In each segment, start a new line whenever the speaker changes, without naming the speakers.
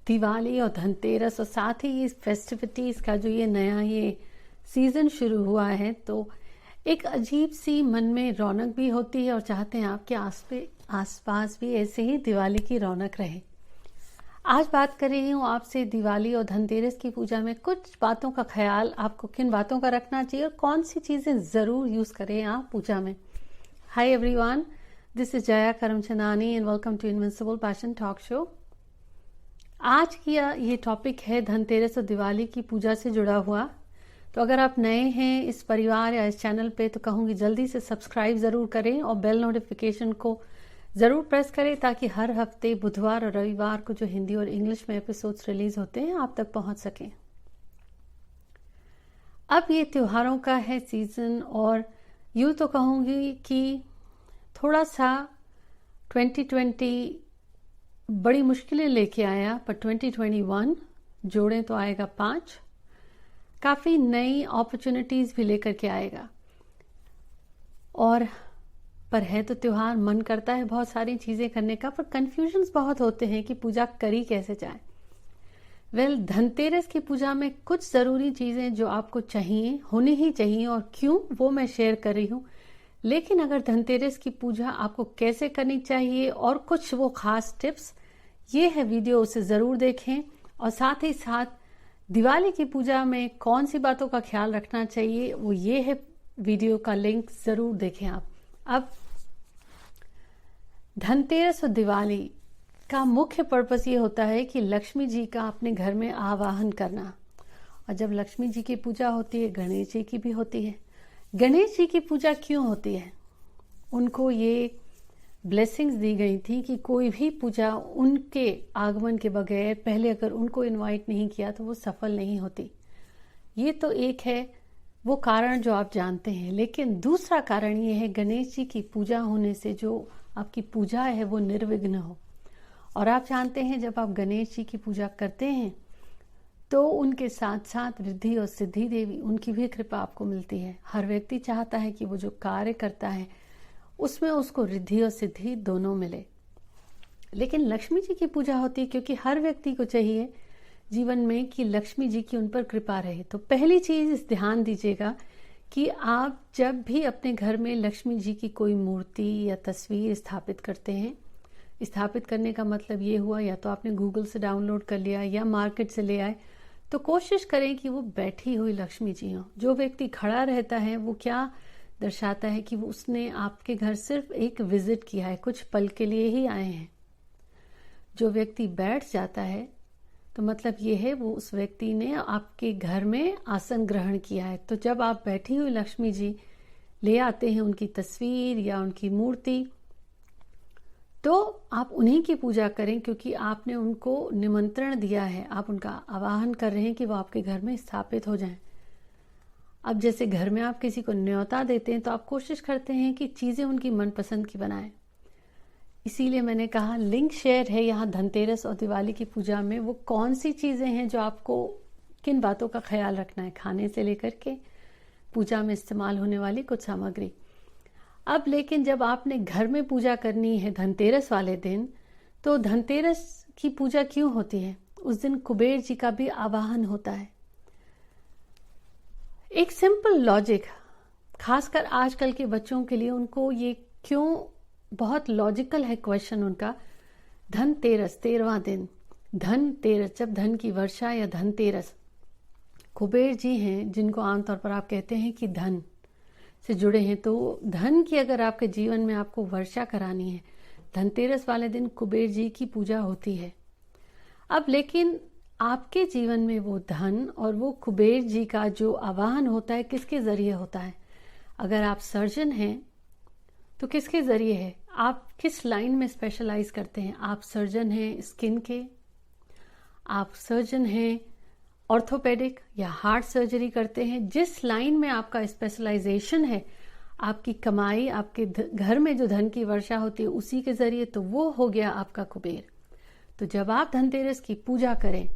दिवाली और धनतेरस और साथ ही ये फेस्टिविटीज़ का जो ये नया ये सीज़न शुरू हुआ है, तो एक अजीब सी मन में रौनक भी होती है और चाहते हैं आपके आसपास भी ऐसे ही दिवाली की रौनक रहे। आज बात कर रही हूँ आपसे दिवाली और धनतेरस की पूजा में कुछ बातों का ख्याल आपको किन बातों का रखना चाहिए और कौन सी चीज़ें ज़रूर यूज़ करें आप पूजा में। Hi everyone, this is Jaya Karamchandani and welcome to invincible passion talk show. आज की ये टॉपिक है धनतेरस और दिवाली की पूजा से जुड़ा हुआ। तो अगर आप नए हैं इस परिवार या इस चैनल पे तो कहूँगी जल्दी से सब्सक्राइब ज़रूर करें और बेल नोटिफिकेशन को ज़रूर प्रेस करें ताकि हर हफ्ते बुधवार और रविवार को जो हिंदी और इंग्लिश में एपिसोड्स रिलीज होते हैं आप तक पहुंच सकें। अब ये त्योहारों का है सीज़न और यूँ तो कहूँगी कि थोड़ा सा 2020 बड़ी मुश्किलें लेके आया, पर 2021 जोड़ें तो आएगा 5, काफ़ी नई अपॉर्चुनिटीज़ भी लेकर के आएगा। और पर है तो त्योहार, मन करता है बहुत सारी चीज़ें करने का, पर कन्फ्यूजन्स बहुत होते हैं कि पूजा करी कैसे जाए। धनतेरस की पूजा में कुछ ज़रूरी चीज़ें जो आपको चाहिए, होनी ही चाहिए, और क्यों वो मैं शेयर कर रही हूँ। लेकिन अगर धनतेरस की पूजा आपको कैसे करनी चाहिए और कुछ वो खास टिप्स, ये है वीडियो, उसे ज़रूर देखें। और साथ ही साथ दिवाली की पूजा में कौन सी बातों का ख्याल रखना चाहिए, वो ये है वीडियो का लिंक ज़रूर देखें आप। अब धनतेरस और दिवाली का मुख्य पर्पस ये होता है कि लक्ष्मी जी का अपने घर में आवाहन करना। और जब लक्ष्मी जी की पूजा होती है, गणेश जी की भी होती है। गणेश जी की पूजा क्यों होती है? उनको ये ब्लेसिंग्स दी गई थी कि कोई भी पूजा उनके आगमन के बगैर, पहले अगर उनको इनवाइट नहीं किया तो वो सफल नहीं होती। ये तो एक है वो कारण जो आप जानते हैं। लेकिन दूसरा कारण ये है गणेश जी की पूजा होने से जो आपकी पूजा है वो निर्विघ्न हो। और आप जानते हैं जब आप गणेश जी की पूजा करते हैं तो उनके साथ साथ रिद्धि और सिद्धि देवी, उनकी भी कृपा आपको मिलती है। हर व्यक्ति चाहता है कि वो जो कार्य करता है उसमें उसको रिद्धि और सिद्धि दोनों मिले। लेकिन लक्ष्मी जी की पूजा होती है क्योंकि हर व्यक्ति को चाहिए जीवन में कि लक्ष्मी जी की उन पर कृपा रहे। तो पहली चीज इस ध्यान दीजिएगा कि आप जब भी अपने घर में लक्ष्मी जी की कोई मूर्ति या तस्वीर स्थापित करते हैं, स्थापित करने का मतलब ये हुआ या तो आपने गूगल से डाउनलोड कर लिया या मार्केट से ले आए, तो कोशिश करें कि वो बैठी हुई लक्ष्मी जी हो। जो व्यक्ति खड़ा रहता है वो क्या दर्शाता है कि वो उसने आपके घर सिर्फ एक विजिट किया है, कुछ पल के लिए ही आए हैं। जो व्यक्ति बैठ जाता है तो मतलब ये है वो उस व्यक्ति ने आपके घर में आसन ग्रहण किया है। तो जब आप बैठी हुई लक्ष्मी जी ले आते हैं, उनकी तस्वीर या उनकी मूर्ति, तो आप उन्हीं की पूजा करें क्योंकि आपने उनको निमंत्रण दिया है, आप उनका आवाहन कर रहे हैं कि वो आपके घर में स्थापित हो जाएं। अब जैसे घर में आप किसी को न्योता देते हैं तो आप कोशिश करते हैं कि चीज़ें उनकी मनपसंद की बनाएं। इसीलिए मैंने कहा लिंक शेयर है यहाँ धनतेरस और दिवाली की पूजा में वो कौन सी चीज़ें हैं जो आपको किन बातों का ख्याल रखना है, खाने से लेकर के पूजा में इस्तेमाल होने वाली कुछ सामग्री। अब लेकिन जब आपने घर में पूजा करनी है धनतेरस वाले दिन, तो धनतेरस की पूजा क्यों होती है? उस दिन कुबेर जी का भी आवाहन होता है। एक सिंपल लॉजिक, खासकर आजकल के बच्चों के लिए, उनको ये क्यों बहुत लॉजिकल है क्वेश्चन उनका। धनतेरस 13वां दिन, धनतेरस जब धन की वर्षा या धनतेरस, कुबेर जी हैं जिनको आमतौर पर आप कहते हैं कि धन से जुड़े हैं। तो धन की अगर आपके जीवन में आपको वर्षा करानी है, धनतेरस वाले दिन कुबेर जी की पूजा होती है। अब लेकिन आपके जीवन में वो धन और वो कुबेर जी का जो आवाहन होता है किसके जरिए होता है? अगर आप सर्जन हैं तो किसके जरिए है? आप किस लाइन में स्पेशलाइज करते हैं? आप सर्जन हैं स्किन के, आप सर्जन हैं ऑर्थोपेडिक या हार्ट सर्जरी करते हैं, जिस लाइन में आपका स्पेशलाइजेशन है, आपकी कमाई, आपके घर में जो धन की वर्षा होती है उसी के जरिए, तो वो हो गया आपका कुबेर। तो जब आप धनतेरस की पूजा करें,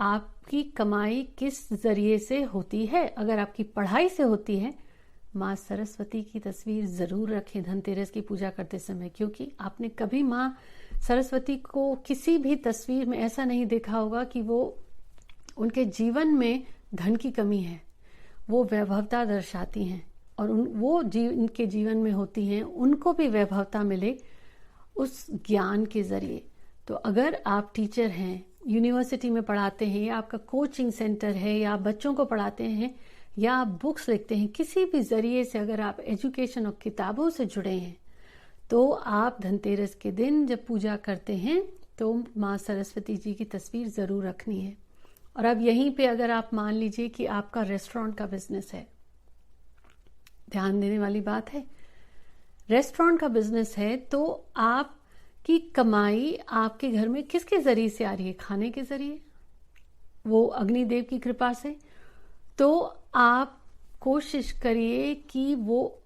आपकी कमाई किस जरिए से होती है? अगर आपकी पढ़ाई से होती है, माँ सरस्वती की तस्वीर जरूर रखें धनतेरस की पूजा करते समय, क्योंकि आपने कभी माँ सरस्वती को किसी भी तस्वीर में ऐसा नहीं देखा होगा कि वो उनके जीवन में धन की कमी है। वो वैभवता दर्शाती हैं और वो इनके जीवन में होती हैं, उनको भी वैभवता मिले उस ज्ञान के जरिए। तो अगर आप टीचर हैं, यूनिवर्सिटी में पढ़ाते हैं, या आपका कोचिंग सेंटर है, या आप बच्चों को पढ़ाते हैं, या आप बुक्स लिखते हैं, किसी भी जरिए से अगर आप एजुकेशन और किताबों से जुड़े हैं, तो आप धनतेरस के दिन जब पूजा करते हैं तो माँ सरस्वती जी की तस्वीर जरूर रखनी है। और अब यहीं पे अगर आप मान लीजिए कि आपका रेस्टोरेंट का बिजनेस है, ध्यान देने वाली बात है, रेस्टोरेंट का बिजनेस है, तो आपकी कमाई आपके घर में किसके जरिए से आ रही है? खाने के जरिए, वो अग्निदेव की कृपा से। तो आप कोशिश करिए कि वो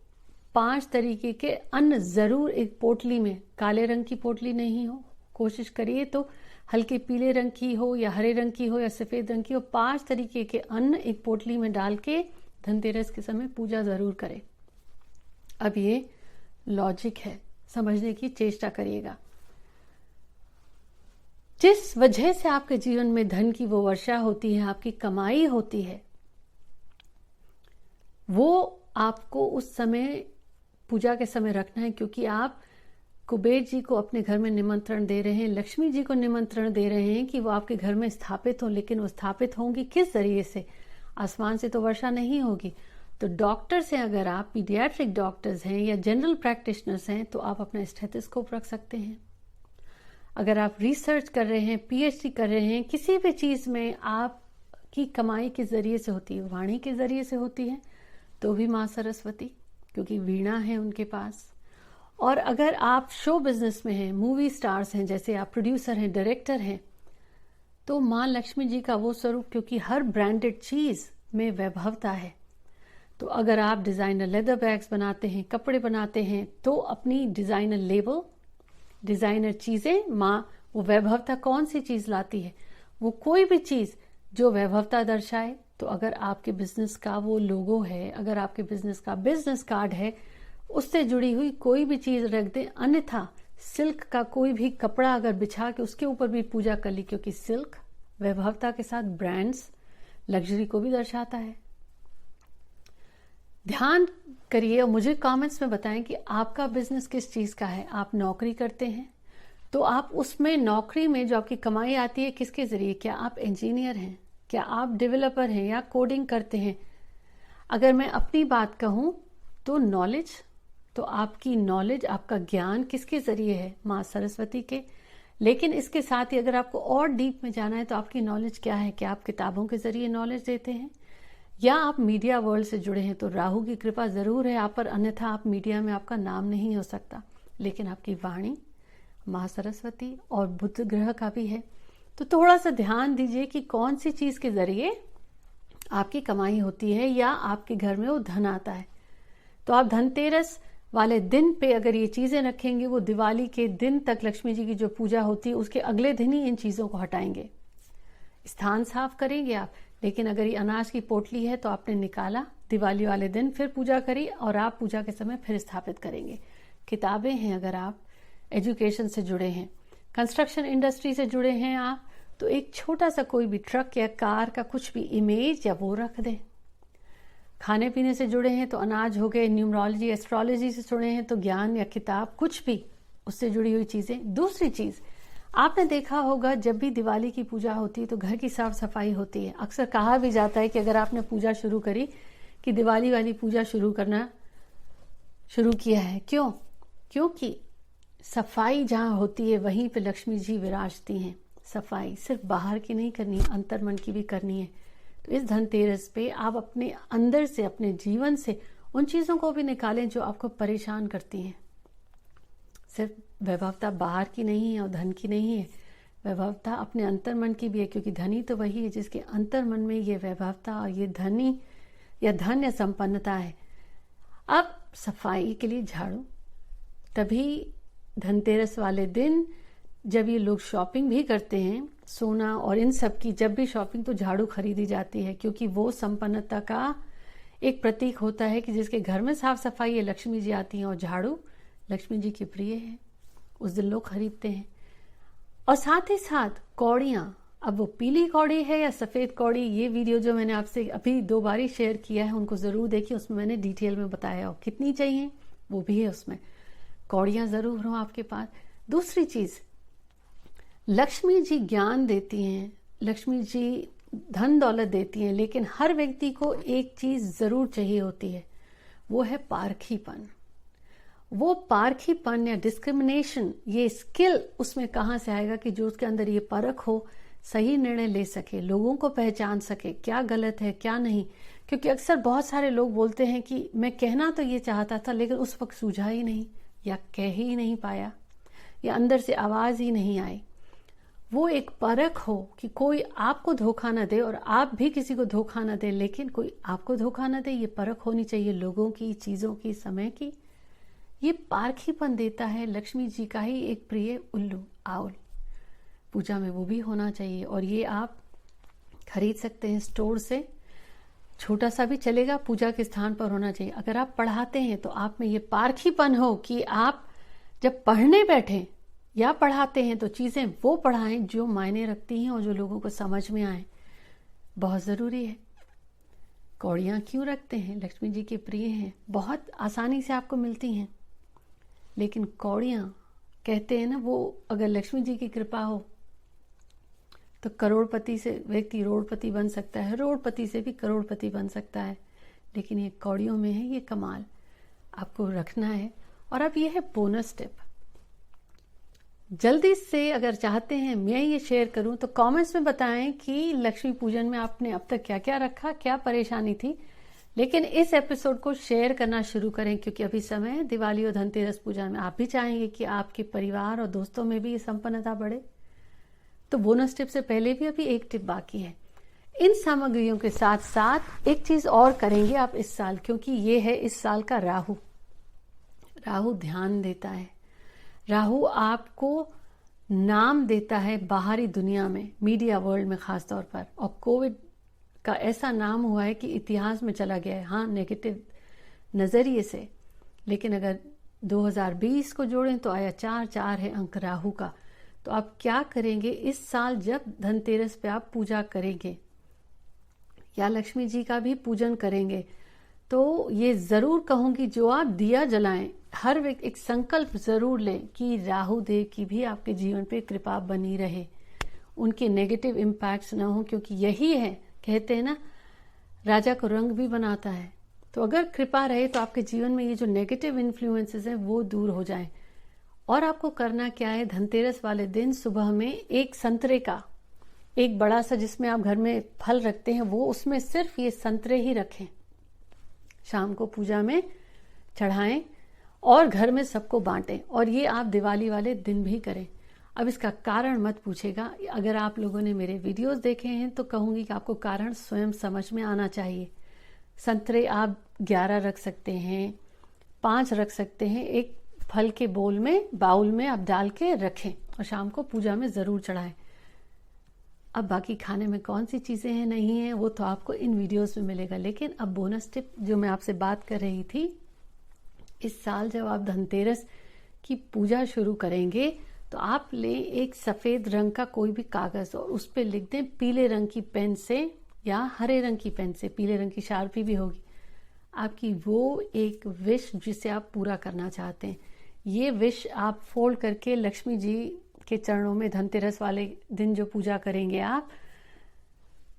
5 तरीके के अन्न जरूर एक पोटली में, काले रंग की पोटली नहीं हो, कोशिश करिए तो हल्के पीले रंग की हो, या हरे रंग की हो, या सफेद रंग की हो, 5 तरीके के अन्न एक पोटली में डाल के धनतेरस के समय पूजा जरूर करें। अब ये लॉजिक है, समझने की चेष्टा करिएगा। जिस वजह से आपके जीवन में धन की वो वर्षा होती है, आपकी कमाई होती है, वो आपको उस समय पूजा के समय रखना है, क्योंकि आप कुबेर जी को अपने घर में निमंत्रण दे रहे हैं, लक्ष्मी जी को निमंत्रण दे रहे हैं कि वो आपके घर में स्थापित हो। लेकिन वो स्थापित होंगी किस जरिए से? आसमान से तो वर्षा नहीं होगी। तो डॉक्टर्स हैं, अगर आप पीडियाट्रिक डॉक्टर्स हैं या जनरल प्रैक्टिशनर्स हैं, तो आप अपना स्टेथोस्कोप रख सकते हैं। अगर आप रिसर्च कर रहे हैं, पीएचडी कर रहे हैं, किसी भी चीज में आपकी कमाई के जरिए से होती है, वाणी के जरिए से होती है, तो भी माँ सरस्वती, क्योंकि वीणा है उनके पास। और अगर आप शो बिजनेस में हैं, मूवी स्टार्स हैं, जैसे आप प्रोड्यूसर हैं, डायरेक्टर हैं, तो माँ लक्ष्मी जी का वो स्वरूप, क्योंकि हर ब्रांडेड चीज में वैभवता है। तो अगर आप डिजाइनर लेदर बैग्स बनाते हैं, कपड़े बनाते हैं, तो अपनी डिजाइनर लेबल, डिजाइनर चीजें, माँ वो वैभवता कौन सी चीज लाती है? वो कोई भी चीज जो वैभवता दर्शाए। तो अगर आपके बिजनेस का वो लोगो है, अगर आपके बिजनेस का बिजनेस कार्ड है, उससे जुड़ी हुई कोई भी चीज रख दें। अन्यथा सिल्क का कोई भी कपड़ा अगर बिछा के उसके ऊपर भी पूजा कर ली, क्योंकि सिल्क वैभवता के साथ ब्रांड्स, लग्जरी को भी दर्शाता है। ध्यान करिए और मुझे कमेंट्स में बताएं कि आपका बिजनेस किस चीज का है। आप नौकरी करते हैं तो आप उसमें नौकरी में जो आपकी कमाई आती है किसके जरिए? क्या आप इंजीनियर हैं? क्या आप डेवलपर हैं या कोडिंग करते हैं? अगर मैं अपनी बात कहूं तो नॉलेज, तो आपकी नॉलेज, आपका ज्ञान किसके जरिए है? माँ सरस्वती के। लेकिन इसके साथ ही अगर आपको और डीप में जाना है तो आपकी नॉलेज क्या है? क्या आप किताबों के जरिए नॉलेज देते हैं या आप मीडिया वर्ल्ड से जुड़े हैं? तो राहु की कृपा जरूर है आप पर, अन्यथा आप मीडिया में आपका नाम नहीं हो सकता। लेकिन आपकी वाणी माँ सरस्वती और बुध ग्रह का भी है। तो थोड़ा सा ध्यान दीजिए कि कौन सी चीज के जरिए आपकी कमाई होती है या आपके घर में वो धन आता है। तो आप धनतेरस वाले दिन पे अगर ये चीजें रखेंगे, वो दिवाली के दिन तक लक्ष्मी जी की जो पूजा होती है उसके अगले दिन ही इन चीजों को हटाएंगे। स्थान साफ करेंगे आप। लेकिन अगर ये अनाज की पोटली है तो आपने निकाला, दिवाली वाले दिन फिर पूजा करी और आप पूजा के समय फिर स्थापित करेंगे। किताबें हैं, अगर आप एजुकेशन से जुड़े हैं, कंस्ट्रक्शन इंडस्ट्री से जुड़े हैं आप, तो एक छोटा सा कोई भी ट्रक या कार का कुछ भी इमेज या वो रख दें। खाने पीने से जुड़े हैं तो अनाज हो गए, न्यूमरोलॉजी एस्ट्रोलॉजी से जुड़े हैं तो ज्ञान या किताब, कुछ भी उससे जुड़ी हुई चीजें। दूसरी चीज, आपने देखा होगा जब भी दिवाली की पूजा होती है तो घर की साफ सफाई होती है। अक्सर कहा भी जाता है कि अगर आपने पूजा शुरू करी, कि दिवाली वाली पूजा शुरू करना शुरू किया है, क्यों? क्योंकि सफाई जहां होती है वहीं पे लक्ष्मी जी विराजती हैं। सफाई सिर्फ बाहर की नहीं करनी है, अंतर मन की भी करनी है। तो इस धनतेरस पे आप अपने अंदर से, अपने जीवन से उन चीजों को भी निकालें जो आपको परेशान करती हैं। सिर्फ वैभवता बाहर की नहीं है और धन की नहीं है, वैभवता अपने अंतर मन की भी है, क्योंकि धनी तो वही है जिसके अंतर मन में ये वैभवता और ये धनी या धन या संपन्नता है। अब सफाई के लिए झाड़ू, तभी धनतेरस वाले दिन जब ये लोग शॉपिंग भी करते हैं, सोना और इन सब की जब भी शॉपिंग, तो झाड़ू खरीदी जाती है, क्योंकि वो संपन्नता का एक प्रतीक होता है कि जिसके घर में साफ सफाई है लक्ष्मी जी आती हैं, और झाड़ू लक्ष्मी जी की प्रिय है, उस दिन लोग खरीदते हैं। और साथ ही साथ कौड़ियां, अब वो पीली कौड़ी है या सफेद कौड़ी, ये वीडियो जो मैंने आपसे अभी 2 बार ही शेयर किया है उनको जरूर देखिए, उसमें मैंने डिटेल में बताया हो कितनी चाहिए वो भी है उसमें। कौड़ियां जरूर हो आपके पास। दूसरी चीज, लक्ष्मी जी ज्ञान देती हैं, लक्ष्मी जी धन दौलत देती हैं, लेकिन हर व्यक्ति को एक चीज जरूर चाहिए होती है, वो है पारखीपन। वो पारखीपन या डिस्क्रिमिनेशन, ये स्किल उसमें कहां से आएगा कि जो उसके अंदर ये परख हो, सही निर्णय ले सके, लोगों को पहचान सके क्या गलत है क्या नहीं। क्योंकि अक्सर बहुत सारे लोग बोलते हैं कि मैं कहना तो ये चाहता था लेकिन उस वक्त सूझा ही नहीं, या कह ही नहीं पाया, या अंदर से आवाज ही नहीं आई। वो एक परख हो कि कोई आपको धोखा ना दे और आप भी किसी को धोखा ना दे, लेकिन कोई आपको धोखा ना दे, ये परख होनी चाहिए लोगों की, चीजों की, समय की। ये पारखीपन देता है लक्ष्मी जी का ही एक प्रिय उल्लू, आउल। पूजा में वो भी होना चाहिए और ये आप खरीद सकते हैं स्टोर से, छोटा सा भी चलेगा, पूजा के स्थान पर होना चाहिए। अगर आप पढ़ाते हैं तो आप में ये पारखीपन हो कि आप जब पढ़ने बैठे या पढ़ाते हैं तो चीजें वो पढ़ाएं जो मायने रखती हैं और जो लोगों को समझ में आए, बहुत जरूरी है। कौड़ियां क्यों रखते हैं? लक्ष्मी जी के प्रिय हैं, बहुत आसानी से आपको मिलती हैं। लेकिन कौड़ियां कहते हैं ना, वो अगर लक्ष्मी जी की कृपा हो तो करोड़पति से व्यक्ति रोड़पति बन सकता है, रोड़पति से भी करोड़पति बन सकता है। लेकिन ये कौड़ियों में है ये कमाल, आपको रखना है। और अब ये है बोनस टिप, जल्दी से अगर चाहते हैं मैं ये शेयर करूं तो कमेंट्स में बताएं कि लक्ष्मी पूजन में आपने अब तक क्या क्या रखा, क्या परेशानी थी। लेकिन इस एपिसोड को शेयर करना शुरू करें क्योंकि अभी समय है दिवाली और धनतेरस पूजा में। आप भी चाहेंगे कि आपके परिवार और दोस्तों में भी ये संपन्नता बढ़े। तो बोनस टिप से पहले भी अभी एक टिप बाकी है। इन सामग्रियों के साथ साथ एक चीज और करेंगे आप इस साल, क्योंकि ये है इस साल का राहु। राहु ध्यान देता है, राहु आपको नाम देता है बाहरी दुनिया में, मीडिया वर्ल्ड में खास तौर पर। और कोविड का ऐसा नाम हुआ है कि इतिहास में चला गया है, हाँ नेगेटिव नजरिए से। लेकिन अगर 2020 को जोड़ें तो आया 4 है अंक राहु का। तो आप क्या करेंगे इस साल, जब धनतेरस पे आप पूजा करेंगे या लक्ष्मी जी का भी पूजन करेंगे, तो ये जरूर कहूंगी जो आप दिया जलाएं, हर व्यक्ति एक संकल्प जरूर लें कि राहु देव की भी आपके जीवन पे कृपा बनी रहे, उनके नेगेटिव इम्पैक्ट्स ना हो। क्योंकि यही है, कहते हैं ना, राजा को रंग भी बनाता है। तो अगर कृपा रहे तो आपके जीवन में ये जो नेगेटिव इन्फ्लुएंसेस हैं वो दूर हो जाएं। और आपको करना क्या है, धनतेरस वाले दिन सुबह में एक संतरे का, एक बड़ा सा जिसमें आप घर में फल रखते हैं, वो उसमें सिर्फ ये संतरे ही रखें, शाम को पूजा में चढ़ाएं और घर में सबको बांटें। और ये आप दिवाली वाले दिन भी करें। अब इसका कारण मत पूछेगा, अगर आप लोगों ने मेरे वीडियोस देखे हैं तो कहूंगी कि आपको कारण स्वयं समझ में आना चाहिए। संतरे आप 11 रख सकते हैं, 5 रख सकते हैं, एक फल के बोल में, बाउल में आप डाल के रखें और शाम को पूजा में जरूर चढ़ाएं। अब बाकी खाने में कौन सी चीजें हैं नहीं है वो तो आपको इन वीडियोस में मिलेगा। लेकिन अब बोनस टिप जो मैं आपसे बात कर रही थी, इस साल जब आप धनतेरस की पूजा शुरू करेंगे तो आप ले एक सफेद रंग का कोई भी कागज और उस पर लिख दें पीले रंग की पेन से या हरे रंग की पेन से, पीले रंग की शार्पी भी होगी आपकी, वो एक विश जिसे आप पूरा करना चाहते हैं। ये विश आप फोल्ड करके लक्ष्मी जी के चरणों में धनतेरस वाले दिन जो पूजा करेंगे आप,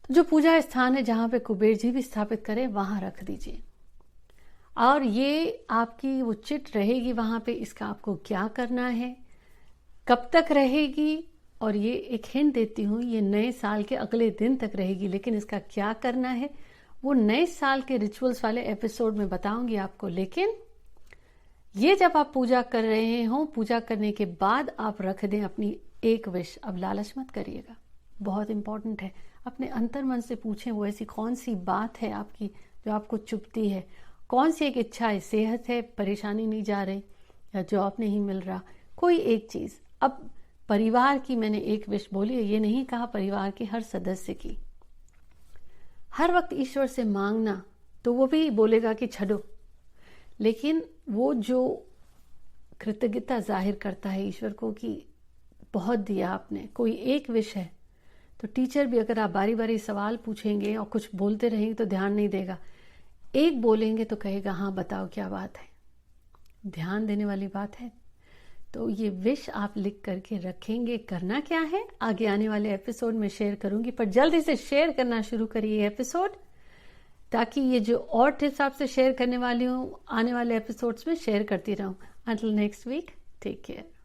जो पूजा स्थान है जहां पे कुबेर जी भी स्थापित करें वहां रख दीजिए। और ये आपकी वो चिट रहेगी वहां पे। इसका आपको क्या करना है, कब तक रहेगी, और ये एक हिंट देती हूँ, ये नए साल के अगले दिन तक रहेगी। लेकिन इसका क्या करना है वो नए साल के रिचुअल्स वाले एपिसोड में बताऊंगी आपको। लेकिन ये जब आप पूजा कर रहे हो, पूजा करने के बाद आप रख दें अपनी एक विश। अब लालच मत करिएगा, बहुत इंपॉर्टेंट है। अपने अंतर मन से पूछें वो ऐसी कौन सी बात है आपकी जो आपको चुभती है, कौन सी एक इच्छा है, सेहत है, परेशानी नहीं जा रही या जॉब नहीं मिल रहा, कोई एक चीज। अब परिवार की मैंने एक विश बोली है, ये नहीं कहा परिवार के हर सदस्य की। हर वक्त ईश्वर से मांगना तो वो भी बोलेगा कि छड़ो, लेकिन वो जो कृतज्ञता जाहिर करता है ईश्वर को कि बहुत दिया आपने, कोई एक विश है तो टीचर भी अगर आप बारी बारी सवाल पूछेंगे और कुछ बोलते रहेंगे तो ध्यान नहीं देगा, एक बोलेंगे तो कहेगा हाँ बताओ क्या बात है, ध्यान देने वाली बात है। तो ये विश आप लिख करके रखेंगे। करना क्या है आगे आने वाले एपिसोड में शेयर करूंगी, पर जल्दी से शेयर करना शुरू करिए एपिसोड, ताकि ये जो और टिप्स आपसे शेयर करने वाली हूँ आने वाले एपिसोड्स में शेयर करती रहूं। Until next week, take care.